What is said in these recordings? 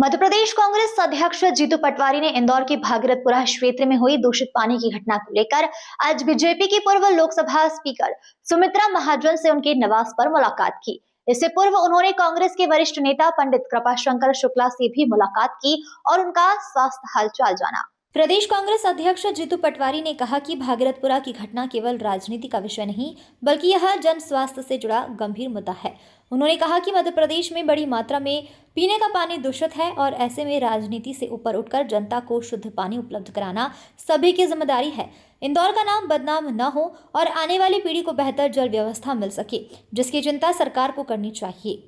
मध्य प्रदेश कांग्रेस अध्यक्ष जीतू पटवारी ने इंदौर के भागीरथपुरा क्षेत्र में हुई दूषित पानी की घटना को लेकर आज बीजेपी की पूर्व लोकसभा स्पीकर सुमित्रा महाजन से उनके निवास पर मुलाकात की। इससे पूर्व उन्होंने कांग्रेस के वरिष्ठ नेता पंडित कृपाशंकर शुक्ला से भी मुलाकात की और उनका स्वास्थ्य हालचाल जाना। प्रदेश कांग्रेस अध्यक्ष जीतू पटवारी ने कहा कि भागीरथपुरा की घटना केवल राजनीति का विषय नहीं बल्कि यह जन स्वास्थ्य से जुड़ा गंभीर मुद्दा है। उन्होंने कहा कि मध्य प्रदेश में बड़ी मात्रा में पीने का पानी दूषित है और ऐसे में राजनीति से ऊपर उठकर जनता को शुद्ध पानी उपलब्ध कराना सभी की जिम्मेदारी है। इंदौर का नाम बदनाम न हो और आने वाली पीढ़ी को बेहतर जल व्यवस्था मिल सके, जिसकी चिंता सरकार को करनी चाहिए।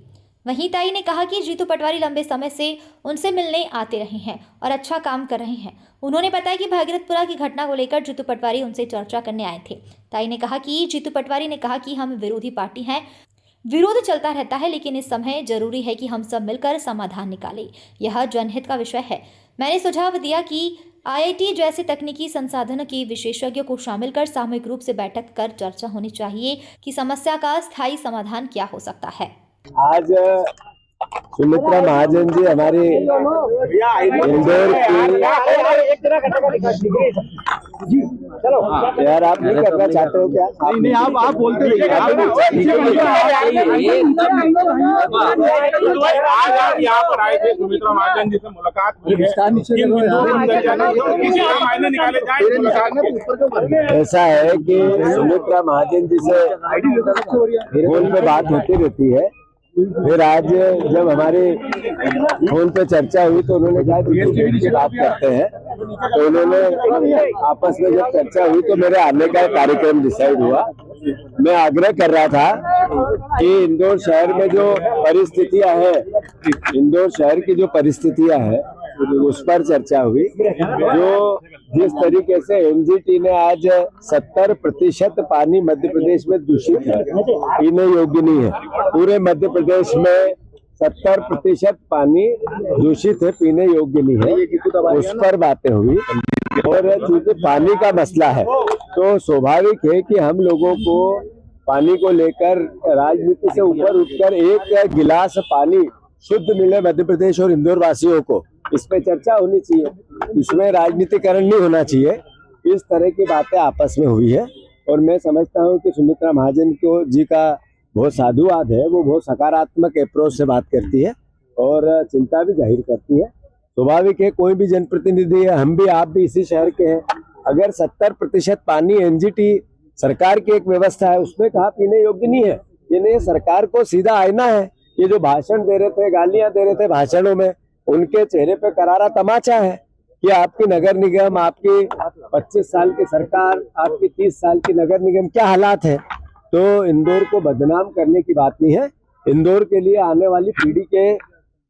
वहीं ताई ने कहा कि जीतू पटवारी लंबे समय से उनसे मिलने आते रहे हैं और अच्छा काम कर रहे हैं। उन्होंने बताया कि भागीरथपुरा की घटना को लेकर जीतू पटवारी उनसे चर्चा करने आए थे। ताई ने कहा कि जीतू पटवारी ने कहा कि हम विरोधी पार्टी हैं, विरोध चलता रहता है, लेकिन इस समय जरूरी है कि हम सब मिलकर समाधान निकालें। यह जनहित का विषय है। मैंने सुझाव दिया कि IIT जैसे तकनीकी संसाधन के विशेषज्ञों को शामिल कर सामूहिक रूप से बैठक कर चर्चा होनी चाहिए कि समस्या का स्थायी समाधान क्या हो सकता है। आज सुमित्रा महाजन जी हमारी इंदौर की यार आप नहीं करना चाहते हो क्या? नहीं आप बोलते रहिए। आज आप यहाँ पर आए थे, सुमित्रा महाजन जी से मुलाकात हुई है। ऐसा है कि सुमित्रा महाजन जी से फोन पे बात होती रहती है। फिर आज जब हमारे फोन पे चर्चा हुई तो उन्होंने कहा कि बात करते हैं, तो उन्होंने आपस में जब चर्चा हुई तो मेरे आने का कार्यक्रम डिसाइड हुआ। मैं आग्रह कर रहा था कि इंदौर शहर में जो परिस्थितियां हैं, इंदौर शहर की जो परिस्थितियां हैं उस पर चर्चा हुई। जो जिस तरीके से NGT ने आज 70% पानी मध्य प्रदेश में दूषित है, पीने योग्य नहीं है। पूरे मध्य प्रदेश में 70% पानी दूषित है, पीने योग्य नहीं है, उस पर बातें हुई। और चूंकि पानी का मसला है तो स्वाभाविक है कि हम लोगों को पानी को लेकर राजनीति से ऊपर उठकर एक गिलास पानी शुद्ध मिले मध्य प्रदेश और इंदौर वासियों को, इस पे चर्चा होनी चाहिए। इसमें राजनीतिकरण नहीं होना चाहिए। इस तरह की बातें आपस में हुई है और मैं समझता हूं कि सुमित्रा महाजन को जी का बहुत साधुवाद है। वो बहुत सकारात्मक अप्रोच से बात करती है और चिंता भी जाहिर करती है। स्वाभाविक है, कोई भी जनप्रतिनिधि है, हम भी आप भी इसी शहर के हैं। अगर 70% पानी NGT सरकार की एक व्यवस्था है, उसमें कहा पीने योग्य नहीं है। ये नहीं, सरकार को सीधा आईना है। ये जो भाषण दे रहे थे, गालियां दे रहे थे भाषणों में, उनके चेहरे पे करारा तमाचा है कि आपकी नगर निगम, आपकी 25 साल की सरकार, आपकी 30 साल की नगर निगम क्या हालात है। तो इंदौर को बदनाम करने की बात नहीं है, इंदौर के लिए आने वाली पीढ़ी के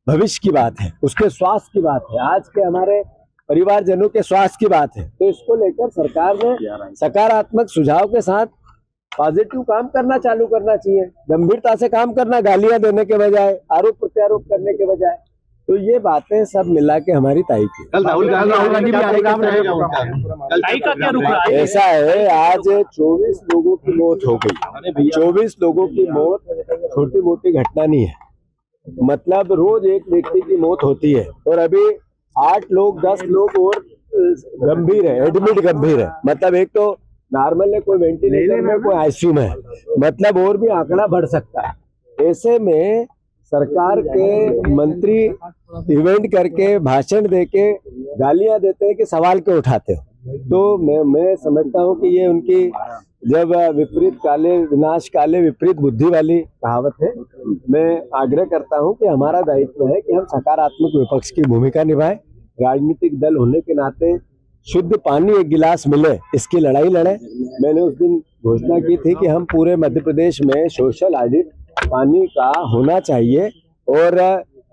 भविष्य की बात है, उसके स्वास्थ्य की बात है, आज के हमारे परिवारजनों के स्वास्थ्य की बात है। तो इसको लेकर सरकार ने सकारात्मक सुझाव के साथ पॉजिटिव काम करना चालू करना चाहिए। गंभीरता से काम करना, गालियां देने के बजाय, आरोप प्रत्यारोप करने के बजाय। तो ये बातें सब मिला के हमारी ताई की। कल राहुल गांधी भी आएगा, ऐसा है, आज 24 लोगों की मौत हो गई। 24 लोगों की मौत छोटी मोटी घटना नहीं है। मतलब रोज एक व्यक्ति की मौत होती है और अभी 8 लोग 10 लोग और गंभीर है, एडमिट गंभीर है। मतलब एक तो नॉर्मल है, कोई वेंटिलेटर में, कोई ICU में, मतलब और भी आंकड़ा बढ़ सकता है। ऐसे में सरकार के मंत्री इवेंट करके भाषण देके गालियां देते हैं कि सवाल क्यों उठाते हो। तो मैं समझता हूं कि ये उनकी जब विपरीत काले विनाश काले विपरीत बुद्धि वाली कहावत है। मैं आग्रह करता हूं कि हमारा दायित्व है कि हम सकारात्मक विपक्ष की भूमिका निभाएं। राजनीतिक दल होने के नाते शुद्ध पानी एक गिलास मिले, इसकी लड़ाई लड़े। मैंने उस दिन घोषणा की थी कि हम पूरे मध्य प्रदेश में सोशल ऑडिट पानी का होना चाहिए और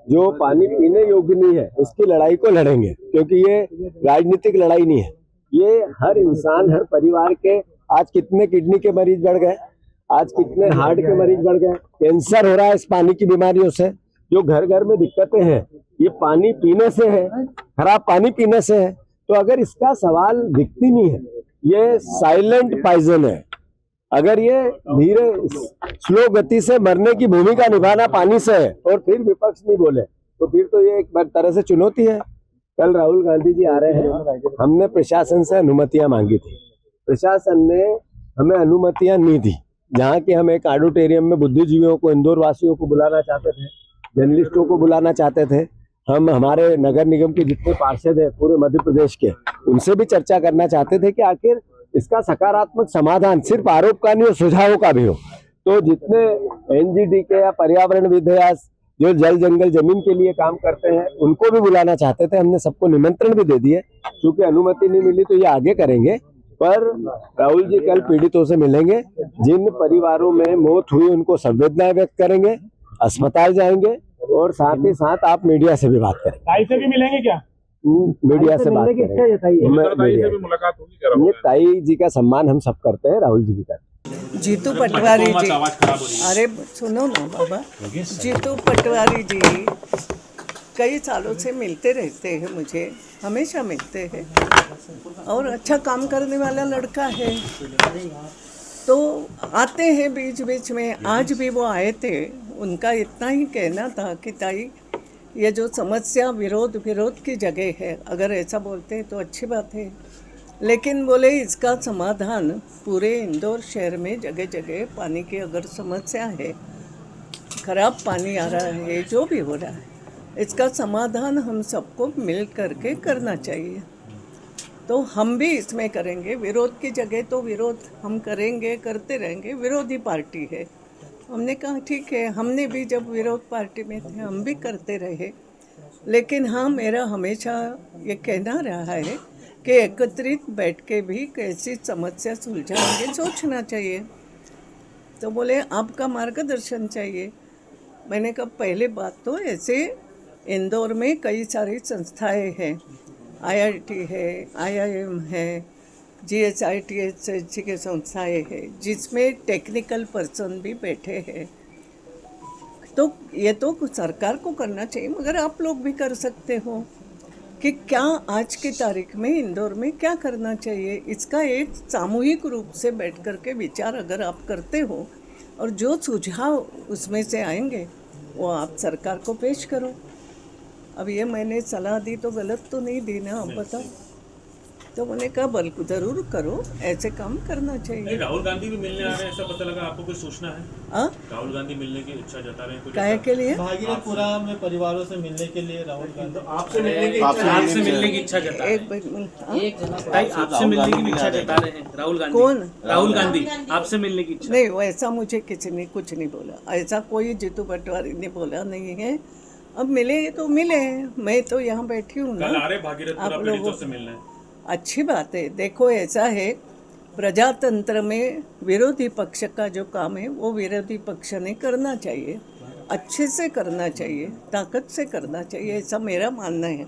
जो पानी पीने योग्य नहीं है इसकी लड़ाई को लड़ेंगे, क्योंकि ये राजनीतिक लड़ाई नहीं है। ये हर इंसान, हर परिवार के, आज कितने किडनी के मरीज बढ़ गए, आज कितने हार्ट के मरीज बढ़ गए, कैंसर हो रहा है इस पानी की बीमारियों से। जो घर घर में दिक्कतें हैं ये पानी पीने से है, खराब पानी पीने से है। तो अगर इसका सवाल दिखती नहीं है, ये साइलेंट पॉइजन है। अगर ये धीरे स्लो गति से मरने की भूमिका निभाना पानी से है और फिर विपक्ष नहीं बोले तो फिर तो ये एक तरह से चुनौती है। कल राहुल गांधी जी आ रहे हैं, हमने प्रशासन से अनुमतियां मांगी थी, प्रशासन ने हमें अनुमतियां नहीं दी। जहाँ की हम एक ऑडिटोरियम में बुद्धिजीवियों को, इंदौर वासियों को बुलाना चाहते थे, जर्नलिस्टों को बुलाना चाहते थे, हम हमारे नगर निगम के जितने पार्षद हैं पूरे मध्य प्रदेश के, उनसे भी चर्चा करना चाहते थे कि आखिर इसका सकारात्मक समाधान सिर्फ आरोप का नहीं हो, सुझावों का भी हो। तो जितने एनजीटी के या पर्यावरणविद या जो जल जंगल जमीन के लिए काम करते हैं उनको भी बुलाना चाहते थे, हमने सबको निमंत्रण भी दे दिए। क्योंकि अनुमति नहीं मिली तो ये आगे करेंगे। पर राहुल जी कल पीड़ितों से मिलेंगे, जिन परिवारों में मौत हुई उनको संवेदनाएं व्यक्त करेंगे, अस्पताल जाएंगे और साथ ही साथ आप मीडिया से भी बात करें। ताई से भी मिलेंगे क्या? मीडिया से बात करेंगे। ताई से भी मुलाकात होगी क्या राहुल? ताई जी का सम्मान हम सब करते हैं, राहुल जी भी करते हैं। जीतू पटवारी जी, अरे सुनो ना बाबा, जीतू पटवारी जी कई सालों से मिलते रहते हैं, मुझे हमेशा मिलते हैं और अच्छा काम करने वाला लड़का है। तो आते हैं बीच बीच में, आज भी वो आए थे। उनका इतना ही कहना था कि ताई ये जो समस्या विरोध की जगह है, अगर ऐसा बोलते हैं तो अच्छी बात है, लेकिन बोले इसका समाधान पूरे इंदौर शहर में जगह जगह पानी की अगर समस्या है, खराब पानी आ रहा है, जो भी हो रहा है, इसका समाधान हम सबको मिल करके करना चाहिए। तो हम भी इसमें करेंगे। विरोध की जगह तो विरोध हम करेंगे, करते रहेंगे, विरोधी पार्टी है। हमने कहा ठीक है, हमने भी जब विरोध पार्टी में थे हम भी करते रहे, लेकिन हाँ मेरा हमेशा ये कहना रहा है कि एकत्रित बैठ के भी कैसी समस्या सुलझाएंगे सोचना चाहिए। तो बोले आपका मार्गदर्शन चाहिए। मैंने कहा पहले बात तो ऐसे इंदौर में कई सारी संस्थाएं हैं, IIT है, IIM है, GSITH की संस्थाएं हैं जिसमें टेक्निकल पर्सन भी बैठे हैं। तो ये तो सरकार को करना चाहिए, मगर आप लोग भी कर सकते हो कि क्या आज की तारीख में इंदौर में क्या करना चाहिए। इसका एक सामूहिक रूप से बैठ कर के विचार अगर आप करते हो और जो सुझाव उसमें से आएंगे वो आप सरकार को पेश करो। अब ये मैंने सलाह दी तो गलत तो नहीं दी ना, आप बताओ। तो मैंने कहा बल्कि ज़रूर करो, ऐसे काम करना चाहिए। राहुल गांधी भी मिलने आ रहे हैं, ऐसा पता लगा, आपको कुछ सूचना है? राहुल गांधी मिलने की इच्छा जता रहे हैं कुछ? काहे के लिए? भागीरथपुरा में परिवारों से मिलने के लिए राहुल गांधी आपसे मिलने की इच्छा जता रहे हैं। आपसे मिलने की इच्छा जता रहे हैं राहुल गांधी। कौन? राहुल गांधी आपसे मिलने की इच्छा? नहीं, वैसा मुझे किसी ने कुछ नहीं बोला, ऐसा कोई जीतू पटवारी ने बोला नहीं है। अब मिले तो मिले, मैं तो यहाँ बैठी हूँ ना। कल आ रहे भागीरथपुरा पीड़ितों से मिलने। अच्छी बात है। देखो ऐसा है, प्रजातंत्र में विरोधी पक्ष का जो काम है वो विरोधी पक्ष ने करना चाहिए, अच्छे से करना चाहिए, ताकत से करना चाहिए, ऐसा मेरा मानना है।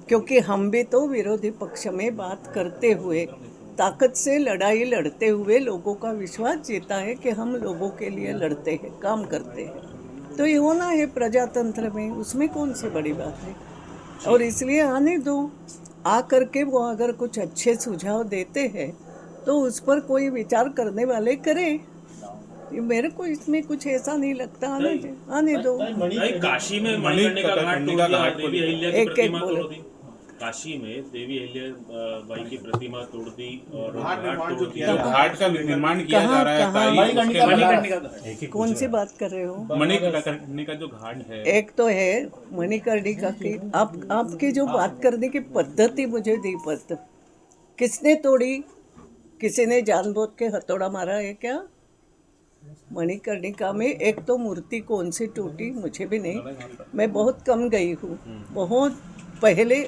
क्योंकि हम भी तो विरोधी पक्ष में बात करते हुए, ताकत से लड़ाई लड़ते हुए लोगों का विश्वास जीता है कि हम लोगों के लिए लड़ते हैं, काम करते हैं। तो ये होना है प्रजातंत्र में, उसमें कौन सी बड़ी बात है। और इसलिए आने दो, आ करके वो अगर कुछ अच्छे सुझाव देते हैं तो उस पर कोई विचार करने वाले करें। मेरे को इसमें कुछ ऐसा नहीं लगता, आने दो। काशी में मणिकर्णिका घाट तोड़ दिया, देवी अहिल्या की प्रतिमा तोड़ दी। काशी में देवी अहिल्या बाई की प्रतिमा तोड़ दी और घाट तोड़ दिया। घाट का निर्माण किया जा रहा है ताई, मणिकर्णिका घाट। कौन सी बात कर रहे हो? मणिकर्णिका जो घाट है, एक तो है मणिकर्णिका की, आपकी जो बात करने की पद्धति मुझे नहीं पता। किसने तोड़ी? किसी ने जानबूझ के हथौड़ा मारा है क्या? मणिकर्णिका में एक तो मूर्ति कौन सी टूटी मुझे भी नहीं, मैं बहुत कम गई हूँ, बहुत पहले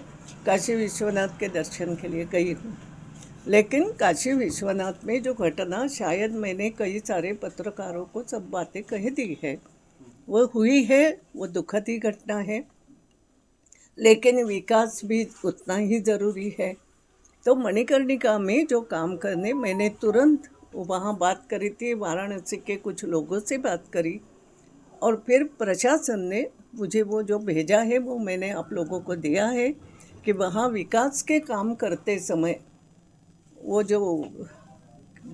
काशी विश्वनाथ के दर्शन के लिए गई हूँ। लेकिन काशी विश्वनाथ में जो घटना, शायद मैंने कई सारे पत्रकारों को सब बातें कह दी है, वो हुई है, वो दुखद ही घटना है। लेकिन विकास भी उतना ही ज़रूरी है। तो मणिकर्णिका में जो काम करने, मैंने तुरंत वहाँ बात करी थी, वाराणसी के कुछ लोगों से बात करी और फिर प्रशासन ने मुझे वो जो भेजा है वो मैंने आप लोगों को दिया है कि वहाँ विकास के काम करते समय वो जो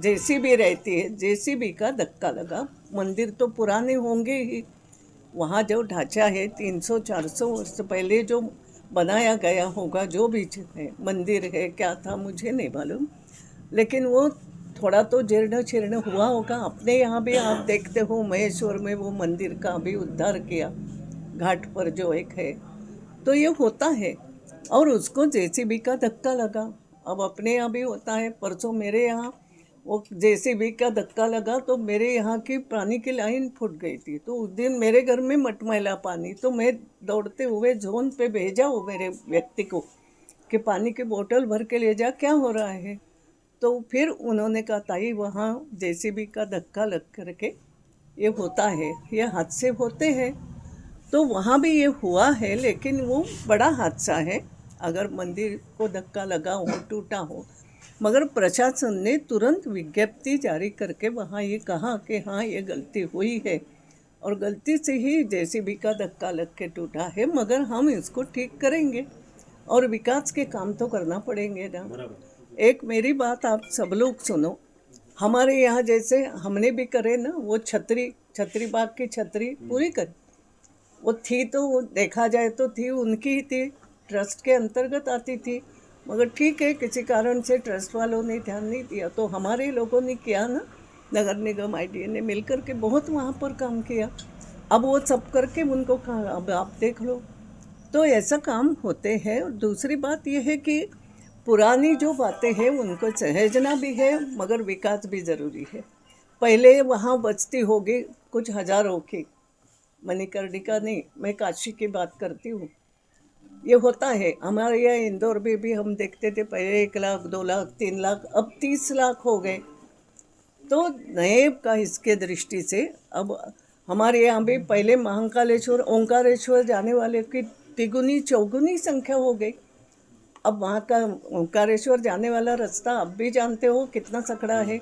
JCB रहती है, JCB का धक्का लगा। मंदिर तो पुराने होंगे ही, वहाँ जो ढांचा है 300-400 वर्ष पहले जो बनाया गया होगा, जो भी है मंदिर है क्या था मुझे नहीं मालूम, लेकिन वो थोड़ा तो जीर्ण शीर्ण हुआ होगा। अपने यहाँ भी आप देखते हो महेश्वर में वो मंदिर का भी उद्धार किया, घाट पर जो एक है, तो ये होता है। और उसको जेसीबी का धक्का लगा। अब अपने यहाँ भी होता है। परसों मेरे यहाँ वो जेसीबी का धक्का लगा तो मेरे यहाँ की पानी की लाइन फूट गई थी। तो उस दिन मेरे घर में मटमैला पानी, तो मैं दौड़ते हुए जोन पे भेजा वो मेरे व्यक्ति को कि पानी की बोतल भर के ले जा, क्या हो रहा है। तो फिर उन्होंने कहा ताई वहाँ जेसीबी का धक्का लग करके ये होता है, ये हादसे होते हैं। तो वहाँ भी ये हुआ है, लेकिन वो बड़ा हादसा है अगर मंदिर को धक्का लगा हो, टूटा हो। मगर प्रशासन ने तुरंत विज्ञप्ति जारी करके वहाँ ये कहा कि हाँ ये गलती हुई है और गलती से ही जेसीबी का धक्का लग के टूटा है, मगर हम इसको ठीक करेंगे और विकास के काम तो करना पड़ेंगे ना। एक मेरी बात आप सब लोग सुनो, हमारे यहाँ जैसे हमने भी करे ना, वो छतरी बाग की छतरी पूरी करी, वो थी तो वो देखा जाए तो थी उनकी ही थी, ट्रस्ट के अंतर्गत आती थी, मगर ठीक है किसी कारण से ट्रस्ट वालों ने ध्यान नहीं दिया, तो हमारे लोगों ने किया ना, नगर निगम IDA ने मिल कर के बहुत वहाँ पर काम किया। अब वो सब करके उनको कहा अब आप देख लो। तो ऐसा काम होते हैं। और दूसरी बात यह है कि पुरानी जो बातें हैं उनको सहेजना भी है, मगर विकास भी ज़रूरी है। पहले वहाँ बस्ती होगी कुछ हज़ारों की, मणिकर्णिका नहीं, मैं काशी की बात करती हूँ। ये होता है हमारे यहाँ इंदौर में भी हम देखते थे पहले 1 लाख 2 लाख 3 लाख, अब 30 लाख हो गए। तो नए का इसके दृष्टि से अब हमारे यहाँ भी पहले महाकालेश्वर ओंकारेश्वर जाने वाले की तिगुनी चौगुनी संख्या हो गई। अब वहाँ का ओंकारेश्वर जाने वाला रास्ता अब भी जानते हो कितना सकड़ा है,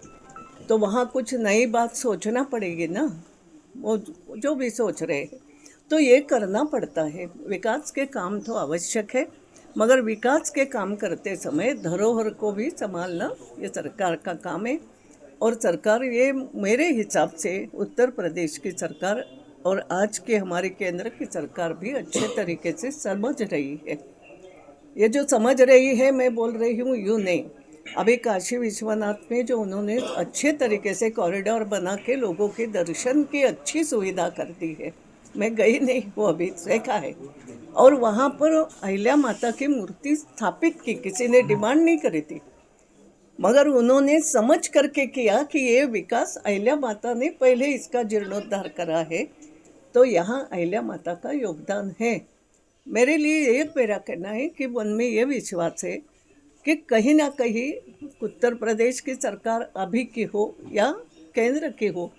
तो वहाँ कुछ नई बात सोचना पड़ेगी ना, वो जो भी सोच रहे हैं। तो ये करना पड़ता है। विकास के काम तो आवश्यक है, मगर विकास के काम करते समय धरोहर को भी संभालना ये सरकार का काम है। और सरकार ये मेरे हिसाब से उत्तर प्रदेश की सरकार और आज के हमारे केंद्र की सरकार भी अच्छे तरीके से समझ रही है। ये जो समझ रही है, मैं बोल रही हूँ यूँ नहीं, अभी काशी विश्वनाथ में जो उन्होंने अच्छे तरीके से कॉरिडोर बना के लोगों के दर्शन की अच्छी सुविधा कर दी है। मैं गई नहीं, वो अभी देखा है। और वहाँ पर अहिल्या माता की मूर्ति स्थापित की, किसी ने डिमांड नहीं करी थी, मगर उन्होंने समझ करके किया कि ये विकास अहिल्या माता ने पहले इसका जीर्णोद्धार करा है, तो यहाँ अहिल्या माता का योगदान है। मेरे लिए एक मेरा कहना है कि मन में ये विश्वास है कि कहीं ना कहीं उत्तर प्रदेश की सरकार अभी की हो या केंद्र की हो,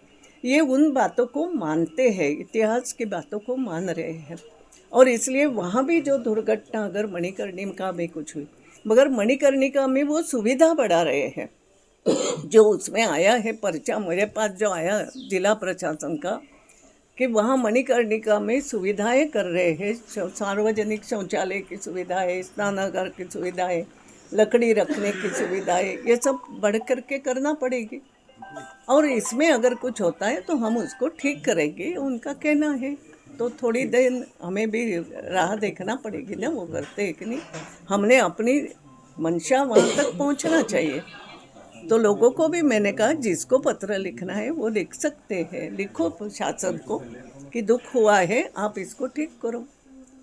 ये उन बातों को मानते हैं, इतिहास की बातों को मान रहे हैं। और इसलिए वहाँ भी जो दुर्घटना अगर मणिकर्णिका में कुछ हुई, मगर मणिकर्णिका में वो सुविधा बढ़ा रहे हैं। जो उसमें आया है पर्चा मेरे पास जो आया जिला प्रशासन का, कि वहाँ मणिकर्णिका में सुविधाएं कर रहे हैं, सार्वजनिक शौचालय की सुविधा है, स्नानागार की सुविधा है, लकड़ी रखने की सुविधा है, ये सब बढ़ कर के करना पड़ेगी। और इसमें अगर कुछ होता है तो हम उसको ठीक करेंगे, उनका कहना है। तो थोड़ी देर हमें भी राह देखना पड़ेगी ना, वो करते हैं कि नहीं। हमने अपनी मंशा वहाँ तक पहुँचना चाहिए। तो लोगों को भी मैंने कहा जिसको पत्र लिखना है वो लिख सकते हैं, लिखो शासन को कि दुख हुआ है, आप इसको ठीक करो।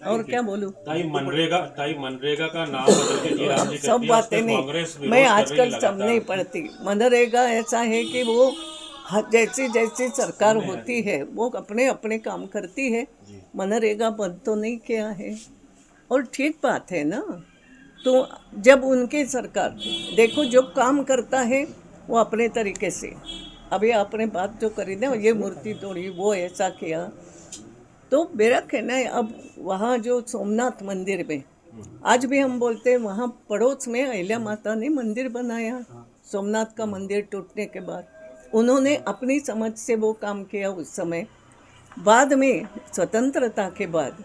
और क्या बोलूं, ताई मनरेगा का नाम बदल के जीराम जी सब बातें नहीं, मैं आजकल सब नहीं पढ़ती। मनरेगा ऐसा है कि वो जैसी जैसी सरकार होती है वो अपने अपने काम करती है। मनरेगा बंद तो नहीं किया है, और ठीक बात है ना। तो जब उनकी सरकार देखो जो काम करता है वो अपने तरीके से, अभी आपने बात जो करी ना, ये मूर्ति तोड़ी, वो ऐसा किया, तो मेरा कहना है अब वहाँ जो सोमनाथ मंदिर में आज भी हम बोलते हैं, वहाँ पड़ोस में अहिल्या माता ने मंदिर बनाया। सोमनाथ का मंदिर टूटने के बाद उन्होंने अपनी समझ से वो काम किया उस समय। बाद में स्वतंत्रता के बाद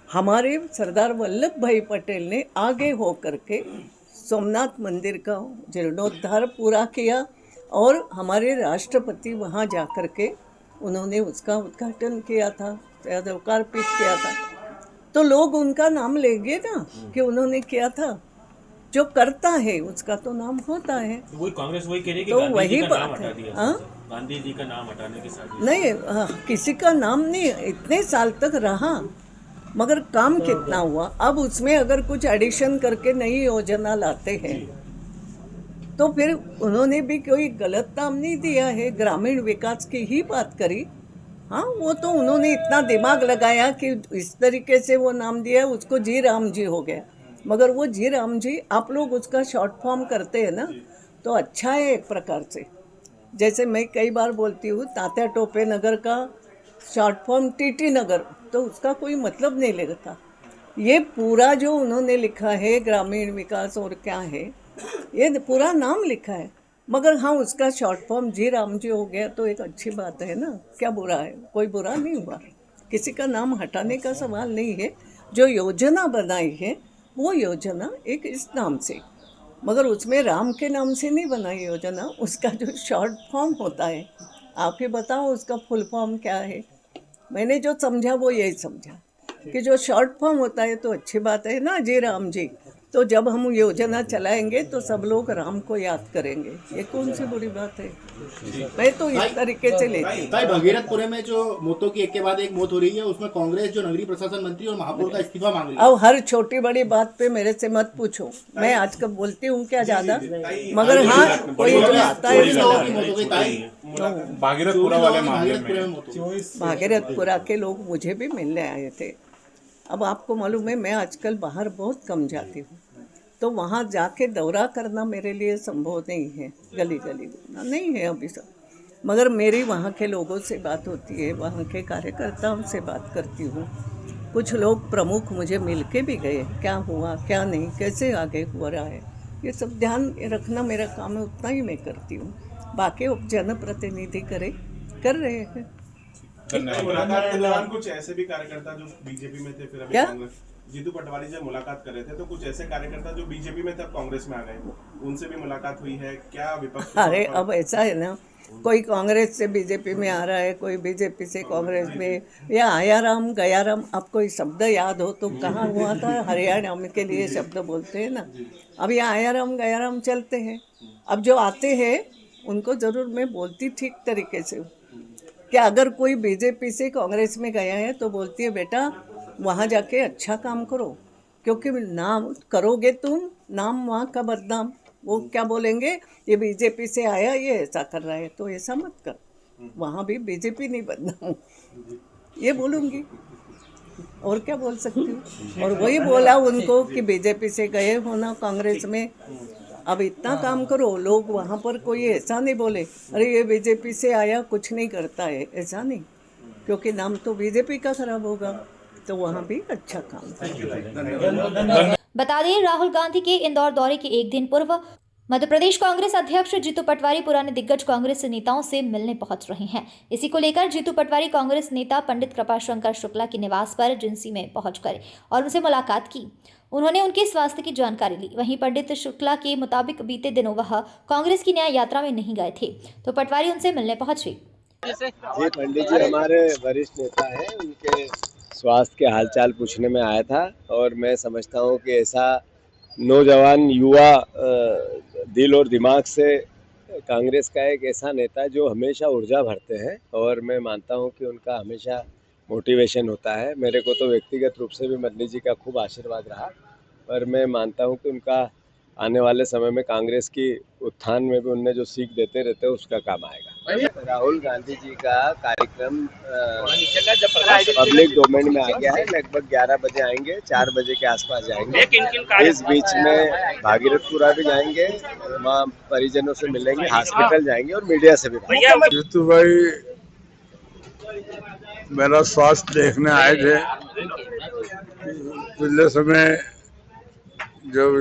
हमारे सरदार वल्लभ भाई पटेल ने आगे हो करके सोमनाथ मंदिर का जीर्णोद्धार पूरा किया, और हमारे राष्ट्रपति वहाँ जा कर के उन्होंने उसका उद्घाटन किया था। यादव का अर्पित किया था, तो लोग उनका नाम लेंगे ना कि उन्होंने किया था। जो करता है उसका तो नाम होता है। वही कांग्रेस वही कह रही है कि तो गांधी वही जी का नाम बात हटा है। दिया। हाँ? गांधी जी का नाम हटाने की साजिश। नहीं, किसी का नाम नहीं, इतने साल तक रहा, मगर काम कितना हुआ। अब उसमें अगर कुछ एडिशन करके नई योजना लाते हैं तो फिर उन्होंने भी कोई गलत नाम नहीं दिया है, ग्रामीण विकास की ही बात करी। हाँ, वो तो उन्होंने इतना दिमाग लगाया कि इस तरीके से वो नाम दिया, उसको जी राम जी हो गया। मगर वो जी राम जी आप लोग उसका शॉर्ट फॉर्म करते हैं ना, तो अच्छा है एक प्रकार से। जैसे मैं कई बार बोलती हूँ, तात्या टोपे नगर का शॉर्ट फॉर्म टीटी नगर, तो उसका कोई मतलब नहीं लगता। ये पूरा जो उन्होंने लिखा है ग्रामीण विकास और क्या है, ये पूरा नाम लिखा है, मगर हाँ उसका शॉर्ट फॉर्म जी राम जी हो गया तो एक अच्छी बात है ना। क्या बुरा है? कोई बुरा नहीं हुआ। किसी का नाम हटाने का सवाल नहीं है। जो योजना बनाई है वो योजना एक इस नाम से, मगर उसमें राम के नाम से नहीं बनाई योजना। उसका जो शॉर्ट फॉर्म होता है, आप ही बताओ उसका फुल फॉर्म क्या है। मैंने जो समझा वो यही समझा कि जो शॉर्ट फॉर्म होता है तो अच्छी बात है ना, जी राम जी। तो जब हम योजना चलाएंगे तो सब लोग राम को याद करेंगे, ये कौन सी बुरी बात है। मैं तो इस तरीके से लेती हूँ। ताई, भगीरथपुरे में जो मौतों की एक के बाद एक मौत हो रही है, उसमें कांग्रेस जो नगरीय प्रशासन मंत्री और महापौर का इस्तीफा मांग रही है। अब हर छोटी बड़ी बात पे मेरे से मत पूछो, मैं आजकल बोलती हूँ क्या ज़्यादा, मगर हाँ कोई जो आता है लोगों की मौत हो गई ताई, भागीरथपुरा वाले मामले भागीरथपुरे में में मौत हो गई। भागीरथपुरा के लोग मुझे भी मिलने आए थे। अब आपको मालूम है मैं आजकल बाहर बहुत कम जाती हूँ, तो वहाँ जाके दौरा करना मेरे लिए संभव नहीं है, गली गली घूमना नहीं है अभी सब। मगर मेरी वहाँ के लोगों से बात होती है, वहाँ के कार्यकर्ताओं से बात करती हूँ। कुछ लोग प्रमुख मुझे मिल के भी गए, क्या हुआ क्या नहीं, कैसे आगे हो रहा है, ये सब ध्यान रखना मेरा काम है, उतना ही मैं करती हूँ। बाकी अब जनप्रतिनिधि कर रहे हैं। मुलाकात के दौरान कुछ ऐसे भी कार्यकर्ता जो बीजेपी में थे फिर अभी क्या? कांग्रेस, जीतू पटवारी जब मुलाकात कर रहे थे तो कुछ ऐसे कार्यकर्ता जो बीजेपी में थे अब कांग्रेस में आ गए, उनसे भी मुलाकात हुई है क्या विपक्ष? अरे अब ऐसा है ना, कोई कांग्रेस से बीजेपी में आ रहा है, कोई बीजेपी से कांग्रेस में, या आया राम गया राम। अब कोई शब्द याद हो तो कहाँ हुआ था, हरियाणा के लिए शब्द बोलते हैं ना। अब ये आया राम गया राम चलते हैं। अब जो आते हैं उनको ज़रूर मैं बोलती ठीक तरीके से कि अगर कोई बीजेपी से कांग्रेस में गया है तो बोलती है बेटा वहाँ जाके अच्छा काम करो, क्योंकि नाम करोगे तुम, नाम वहाँ का बदनाम। वो क्या बोलेंगे, ये बीजेपी से आया, ये ऐसा कर रहा है, तो ऐसा मत कर, वहाँ भी बीजेपी नहीं बदनाम, ये बोलूँगी और क्या बोल सकती हूँ। और वही बोला उनको कि बीजेपी से गए हो ना कांग्रेस में, अब इतना काम करो। लोग वहाँ पर कोई ऐसा नहीं बोले अरे ये बीजेपी से आया कुछ नहीं करता है, ऐसा नहीं, क्योंकि नाम तो बीजेपी का खराब होगा, तो वहाँ भी अच्छा काम करें। बता दें राहुल गांधी के इंदौर दौरे के एक दिन पूर्व मध्य प्रदेश कांग्रेस अध्यक्ष जीतू पटवारी पुराने दिग्गज कांग्रेस नेताओं से मिलने पहुंच रहे हैं। इसी को लेकर जीतू पटवारी कांग्रेस नेता पंडित कृपाशंकर शुक्ला के निवास पर जिंसी में पहुंचकर और उनसे मुलाकात की। उन्होंने उनके स्वास्थ्य की जानकारी ली। वहीं पंडित शुक्ला के मुताबिक बीते दिनों वह कांग्रेस की न्याय यात्रा में नहीं गए थे, तो पटवारी उनसे मिलने पहुंचे। जी, पंडित जी हमारे वरिष्ठ नेता हैं, उनके स्वास्थ्य के हालचाल पूछने में आया था। और मैं समझता हूँ कि ऐसा नौजवान युवा दिल और दिमाग से कांग्रेस का एक ऐसा नेता जो हमेशा ऊर्जा भरते हैं, और मैं मानता हूँ कि उनका हमेशा मोटिवेशन होता है। मेरे को तो व्यक्तिगत रूप से भी मदनी जी का खूब आशीर्वाद रहा, पर मैं मानता हूँ कि उनका आने वाले समय में कांग्रेस की उत्थान में भी उनने जो सीख देते रहते हैं उसका काम आएगा। राहुल गांधी जी का कार्यक्रम पब्लिक डोमेन में आ गया है। लगभग 11 बजे आएंगे, 4 बजे के आसपास जाएंगे। इस बीच में भागीरथपुरा भी जाएंगे, वहाँ परिजनों से मिलेंगे, हॉस्पिटल जाएंगे और मीडिया से भी। जीतू भाई मेरा स्वास्थ्य देखने आए थे। पिछले समय जब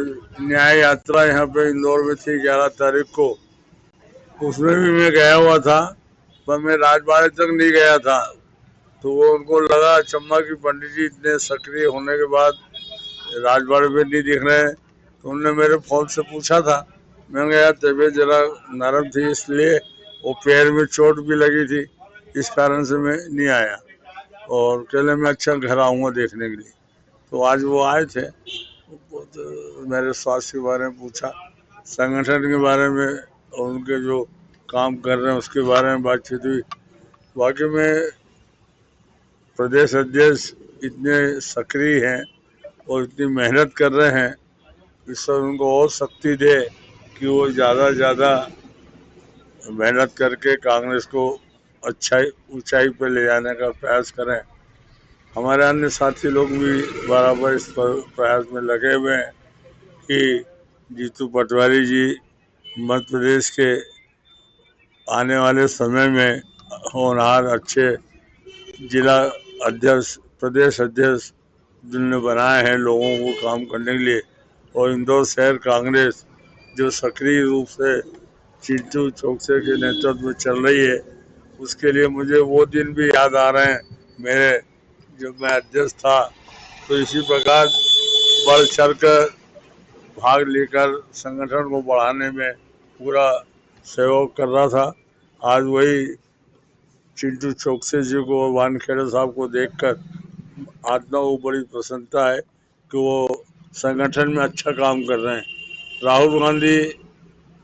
न्याय यात्रा यहाँ पे इंदौर में थी 11 तारीख को, उसमें भी मैं गया हुआ था, पर मैं राजबाड़े तक नहीं गया था। तो वो उनको लगा अचम्भा कि पंडित जी इतने सक्रिय होने के बाद राजबाड़े में नहीं दिख रहे हैं। तो उन्होंने मेरे फोन से पूछा था, मैं गया, तबीयत जरा नरम थी इसलिए, वो पैर में चोट भी लगी थी, इस कारण से मैं नहीं आया। और कहले मैं अच्छा घर आऊँगा देखने के लिए। तो आज वो आए थे, तो मेरे स्वास्थ्य के बारे में पूछा, संगठन के बारे में और उनके जो काम कर रहे हैं उसके बारे में बातचीत हुई। वाकई में प्रदेश अध्यक्ष इतने सक्रिय हैं और इतनी मेहनत कर रहे हैं, ईश्वर उनको और शक्ति दे कि वो ज़्यादा से ज़्यादा मेहनत करके कांग्रेस को ऊंचाई पे ले जाने का प्रयास करें। हमारे अन्य साथी लोग भी बराबर इस प्रयास में लगे हुए हैं कि जीतू पटवारी जी मध्य प्रदेश के आने वाले समय में होनहार अच्छे जिला अध्यक्ष, प्रदेश अध्यक्ष जिन्होंने बनाए हैं लोगों को काम करने के लिए, और इंदौर शहर कांग्रेस जो सक्रिय रूप से चिंटू चौकसे के नेतृत्व में चल रही है, उसके लिए मुझे वो दिन भी याद आ रहे हैं मेरे, जब मैं अध्यक्ष था। तो इसी प्रकार बढ़ चढ़ कर भाग लेकर संगठन को बढ़ाने में पूरा सहयोग कर रहा था। आज वही चिंटू चौकसे जी को और वानखेड़े साहब को देखकर आत्मा को बड़ी प्रसन्नता है कि वो संगठन में अच्छा काम कर रहे हैं। राहुल गांधी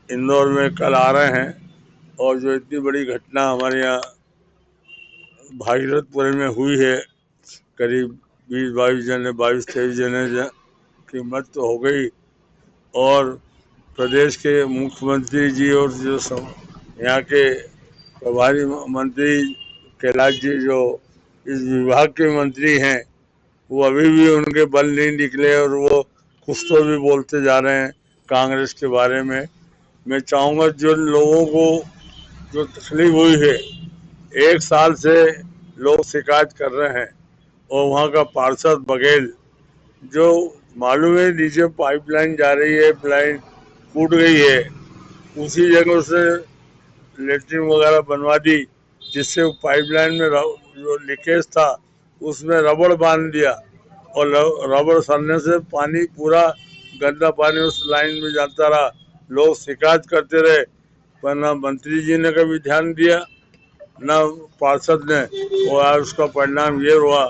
इंदौर में कल आ रहे हैं, और जो इतनी बड़ी घटना हमारे यहाँ भागीरथपुर में हुई है, करीब 22-23 जने की मृत्यु हो गई, और प्रदेश के मुख्यमंत्री जी और जो यहाँ के प्रभारी मंत्री कैलाश जी जो इस विभाग के मंत्री हैं, वो अभी भी उनके बल नहीं निकले और वो कुछ तो भी बोलते जा रहे हैं कांग्रेस के बारे में। मैं चाहूँगा जो लोगों को जो तकलीफ हुई है, 1 साल से लोग शिकायत कर रहे हैं, और वहाँ का पार्षद बघेल जो मालूम है नीचे पाइपलाइन जा रही है, लाइन टूट गई है, उसी जगह से लेटरिन वगैरह बनवा दी, जिससे पाइपलाइन में जो लीकेज था उसमें रबड़ बांध दिया, और रबड़ सड़ने से पानी पूरा गंदा पानी उस लाइन में जाता रहा। लोग शिकायत करते रहे, पर ना मंत्री जी ने कभी ध्यान दिया ना पार्षद ने, और आज उसका परिणाम ये हुआ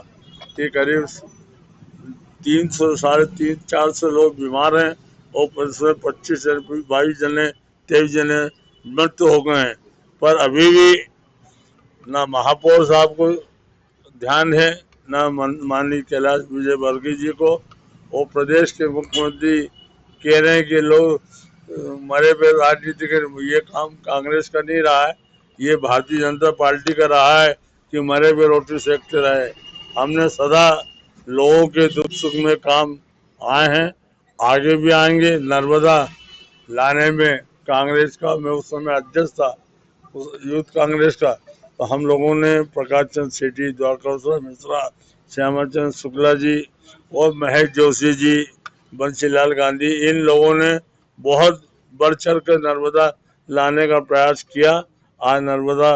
कि करीब 300-400 लोग बीमार हैं, और 22 जने 23 जने मृत्यु हो गए हैं। पर अभी भी ना महापौर साहब को ध्यान है, ना माननीय कैलाश विजयवर्गीय जी को, और प्रदेश के मुख्यमंत्री कह रहे हैं कि लोग मरे पे राजनीति के, ये काम कांग्रेस का नहीं रहा है, ये भारतीय जनता पार्टी का रहा है कि मरे पे रोटी सेकते रहे। हमने सदा लोगों के दुख सुख में काम आए हैं, आगे भी आएंगे। नर्मदा लाने में कांग्रेस का, मैं उस समय अध्यक्ष था यूथ कांग्रेस का, तो हम लोगों ने प्रकाश चंद्र सेठी, द्वारका मिश्रा, श्यामाचंद्र शुक्ला जी और महेश जोशी जी, बंसीलाल गांधी, इन लोगों ने बहुत बढ़ चढ़ कर नर्मदा लाने का प्रयास किया। आज नर्मदा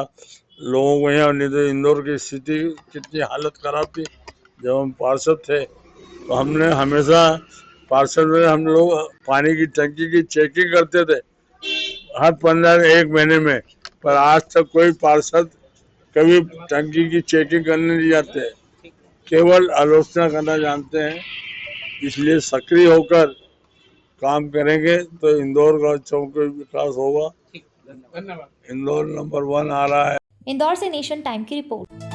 लोगों को यहाँ, नहीं तो इंदौर की स्थिति कितनी हालत खराब थी जब हम पार्षद थे। तो हमने हमेशा पार्षद में हम लोग पानी की टंकी की चेकिंग करते थे हर 1 महीने में, पर आज तक कोई पार्षद कभी टंकी की चेकिंग करने नहीं जाते, केवल आलोचना करना जानते हैं। इसलिए सक्रिय होकर काम करेंगे तो इंदौर का चौमुखी विकास होगा। इंदौर नंबर 1 आ रहा है। इंदौर से नेशन टाइम की रिपोर्ट।